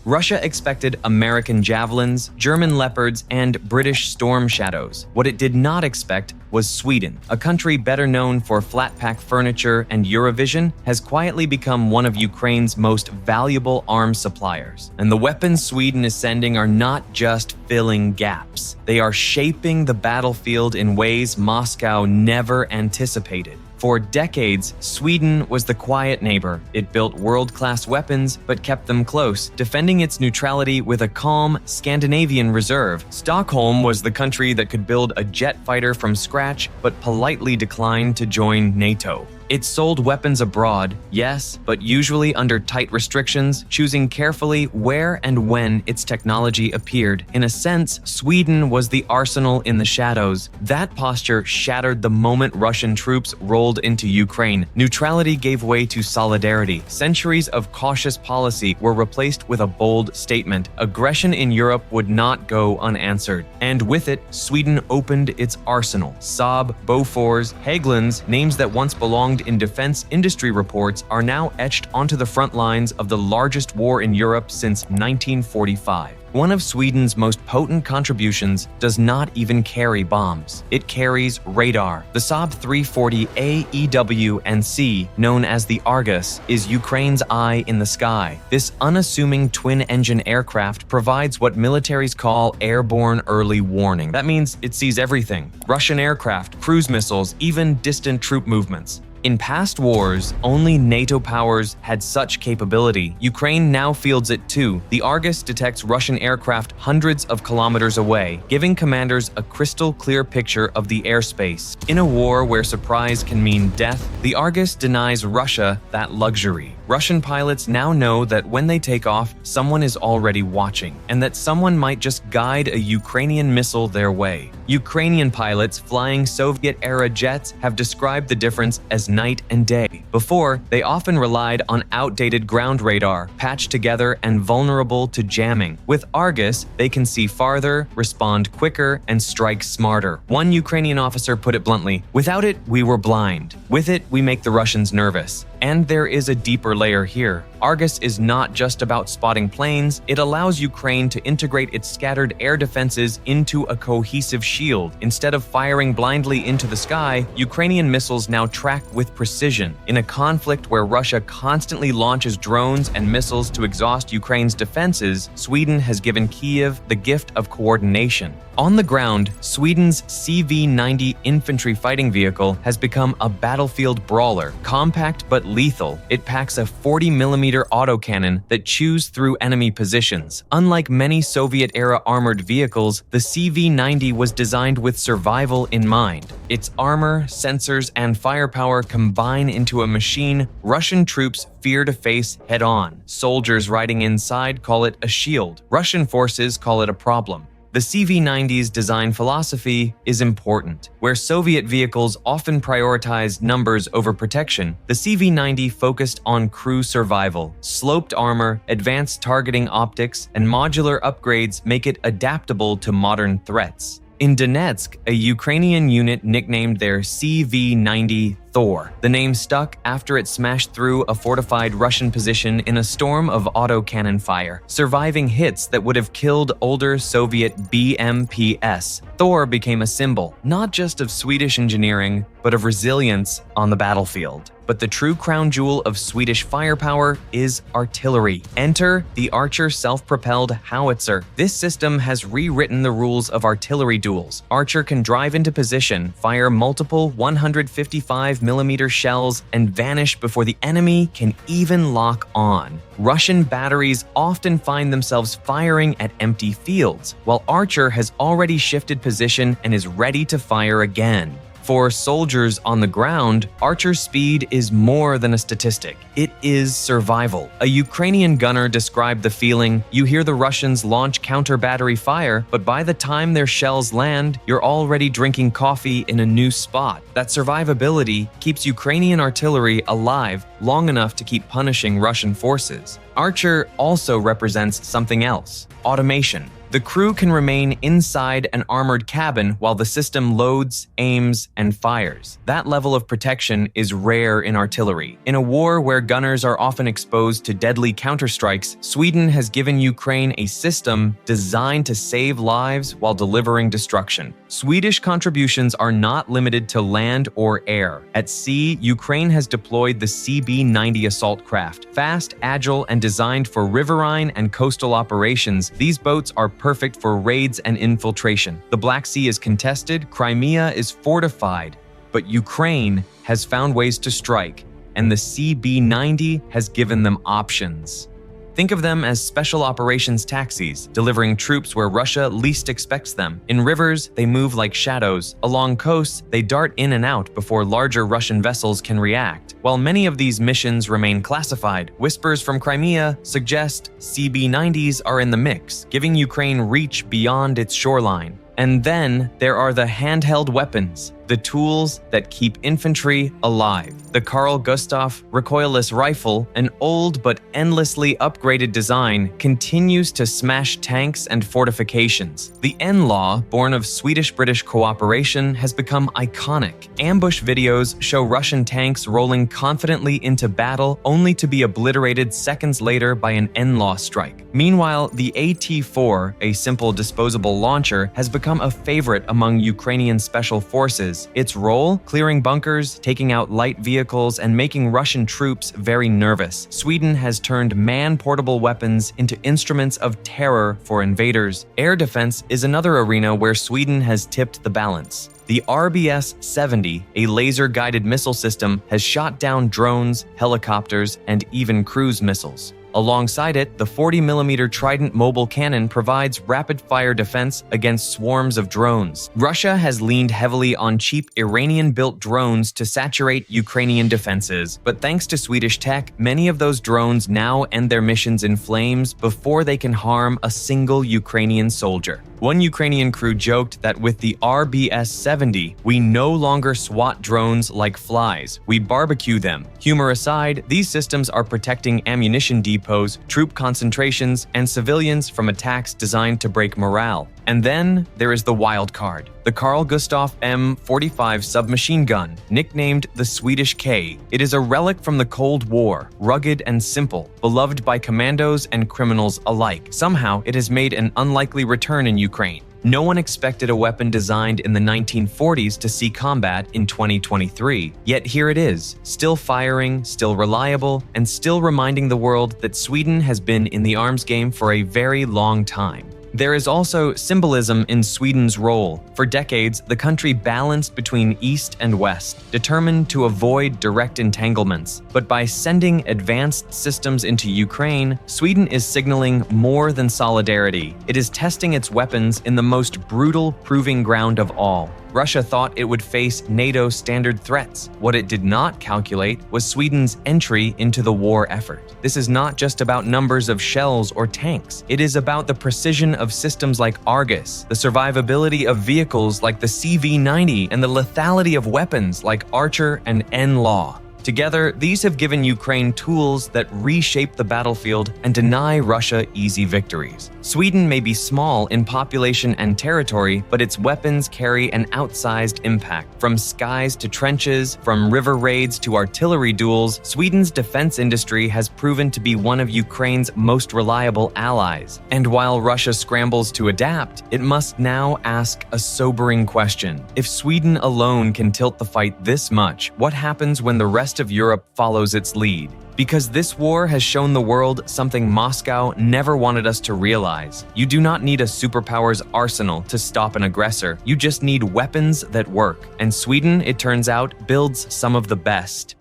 Russia expected American Javelins, German Leopards, and British Storm Shadows. What it did not expect was Sweden. A country better known for flat-pack furniture and Eurovision has quietly become one of Ukraine's most valuable arms suppliers. And the weapons Sweden is sending are not just filling gaps. They are shaping the battlefield in ways Moscow never anticipated. For decades, Sweden was the quiet neighbor. It built world-class weapons, but kept them close, defending its neutrality with a calm Scandinavian reserve. Stockholm was the country that could build a jet fighter from scratch, but politely declined to join NATO. It sold weapons abroad, yes, but usually under tight restrictions, choosing carefully where and when its technology appeared. In a sense, Sweden was the arsenal in the shadows. That posture shattered the moment Russian troops rolled into Ukraine. Neutrality gave way to solidarity. Centuries of cautious policy were replaced with a bold statement. Aggression in Europe would not go unanswered. And with it, Sweden opened its arsenal. Saab, Bofors, Hägglunds, names that once belonged in defense industry reports, are now etched onto the front lines of the largest war in Europe since 1945. One of Sweden's most potent contributions does not even carry bombs. It carries radar. The Saab 340A, EW, and C, known as the Argus, is Ukraine's eye in the sky. This unassuming twin-engine aircraft provides what militaries call airborne early warning. That means it sees everything: Russian aircraft, cruise missiles, even distant troop movements. In past wars, only NATO powers had such capability. Ukraine now fields it too. The Argus detects Russian aircraft hundreds of kilometers away, giving commanders a crystal-clear picture of the airspace. In a war where surprise can mean death, the Argus denies Russia that luxury. Russian pilots now know that when they take off, someone is already watching, and that someone might just guide a Ukrainian missile their way. Ukrainian pilots flying Soviet-era jets have described the difference as night and day. Before, they often relied on outdated ground radar, patched together and vulnerable to jamming. With Argus, they can see farther, respond quicker, and strike smarter. One Ukrainian officer put it bluntly, "Without it, we were blind. With it, we make the Russians nervous." And there is a deeper layer here. Argus is not just about spotting planes, it allows Ukraine to integrate its scattered air defenses into a cohesive shield. Instead of firing blindly into the sky, Ukrainian missiles now track with precision. In a conflict where Russia constantly launches drones and missiles to exhaust Ukraine's defenses, Sweden has given Kyiv the gift of coordination. On the ground, Sweden's CV-90 infantry fighting vehicle has become a battlefield brawler. Compact but lethal, it packs a 40mm autocannon that chews through enemy positions. Unlike many Soviet-era armored vehicles, the CV-90 was designed with survival in mind. Its armor, sensors, and firepower combine into a machine Russian troops fear to face head-on. Soldiers riding inside call it a shield. Russian forces call it a problem. The CV-90's design philosophy is important. Where Soviet vehicles often prioritized numbers over protection, the CV-90 focused on crew survival. Sloped armor, advanced targeting optics, and modular upgrades make it adaptable to modern threats. In Donetsk, a Ukrainian unit nicknamed their CV-90 Thor. The name stuck after it smashed through a fortified Russian position in a storm of autocannon fire, surviving hits that would have killed older Soviet BMPs. Thor became a symbol, not just of Swedish engineering, but of resilience on the battlefield. But the true crown jewel of Swedish firepower is artillery. Enter the Archer self-propelled howitzer. This system has rewritten the rules of artillery duels. Archer can drive into position, fire multiple 155mm shells, and vanish before the enemy can even lock on. Russian batteries often find themselves firing at empty fields, while Archer has already shifted position and is ready to fire again. For soldiers on the ground, Archer's speed is more than a statistic. It is survival. A Ukrainian gunner described the feeling: you hear the Russians launch counter-battery fire, but by the time their shells land, you're already drinking coffee in a new spot. That survivability keeps Ukrainian artillery alive long enough to keep punishing Russian forces. Archer also represents something else: automation. The crew can remain inside an armored cabin while the system loads, aims, and fires. That level of protection is rare in artillery. In a war where gunners are often exposed to deadly counterstrikes, Sweden has given Ukraine a system designed to save lives while delivering destruction. Swedish contributions are not limited to land or air. At sea, Ukraine has deployed the CB-90 assault craft. Fast, agile, and designed for riverine and coastal operations, these boats are perfect for raids and infiltration. The Black Sea is contested, Crimea is fortified, but Ukraine has found ways to strike, and the CB-90 has given them options. Think of them as special operations taxis, delivering troops where Russia least expects them. In rivers, they move like shadows. Along coasts, they dart in and out before larger Russian vessels can react. While many of these missions remain classified, whispers from Crimea suggest CB-90s are in the mix, giving Ukraine reach beyond its shoreline. And then there are the handheld weapons, the tools that keep infantry alive. The Carl Gustaf recoilless rifle, an old but endlessly upgraded design, continues to smash tanks and fortifications. The NLAW, born of Swedish-British cooperation, has become iconic. Ambush videos show Russian tanks rolling confidently into battle only to be obliterated seconds later by an NLAW strike. Meanwhile, the AT-4, a simple disposable launcher, has become a favorite among Ukrainian special forces. Its role? Clearing bunkers, taking out light vehicles, and making Russian troops very nervous. Sweden has turned man-portable weapons into instruments of terror for invaders. Air defense is another arena where Sweden has tipped the balance. The RBS-70, a laser-guided missile system, has shot down drones, helicopters, and even cruise missiles. Alongside it, the 40mm Trident mobile cannon provides rapid-fire defense against swarms of drones. Russia has leaned heavily on cheap Iranian-built drones to saturate Ukrainian defenses, but thanks to Swedish tech, many of those drones now end their missions in flames before they can harm a single Ukrainian soldier. One Ukrainian crew joked that with the RBS-70, we no longer swat drones like flies, we barbecue them. Humor aside, these systems are protecting ammunition depots, troop concentrations, and civilians from attacks designed to break morale. And then there is the wild card, the Carl Gustaf M45 submachine gun, nicknamed the Swedish K. It is a relic from the Cold War, rugged and simple, beloved by commandos and criminals alike. Somehow, it has made an unlikely return in Ukraine. No one expected a weapon designed in the 1940s to see combat in 2023. Yet here it is, still firing, still reliable, and still reminding the world that Sweden has been in the arms game for a very long time. There is also symbolism in Sweden's role. For decades, the country balanced between East and West, determined to avoid direct entanglements. But by sending advanced systems into Ukraine, Sweden is signaling more than solidarity. It is testing its weapons in the most brutal proving ground of all. Russia thought it would face NATO standard threats. What it did not calculate was Sweden's entry into the war effort. This is not just about numbers of shells or tanks. It is about the precision of systems like Argus, the survivability of vehicles like the CV-90, and the lethality of weapons like Archer and NLAW. Together, these have given Ukraine tools that reshape the battlefield and deny Russia easy victories. Sweden may be small in population and territory, but its weapons carry an outsized impact. From skies to trenches, from river raids to artillery duels, Sweden's defense industry has proven to be one of Ukraine's most reliable allies. And while Russia scrambles to adapt, it must now ask a sobering question. If Sweden alone can tilt the fight this much, what happens when the rest of Europe follows its lead? Because this war has shown the world something Moscow never wanted us to realize. You do not need a superpower's arsenal to stop an aggressor. You just need weapons that work. And Sweden, it turns out, builds some of the best.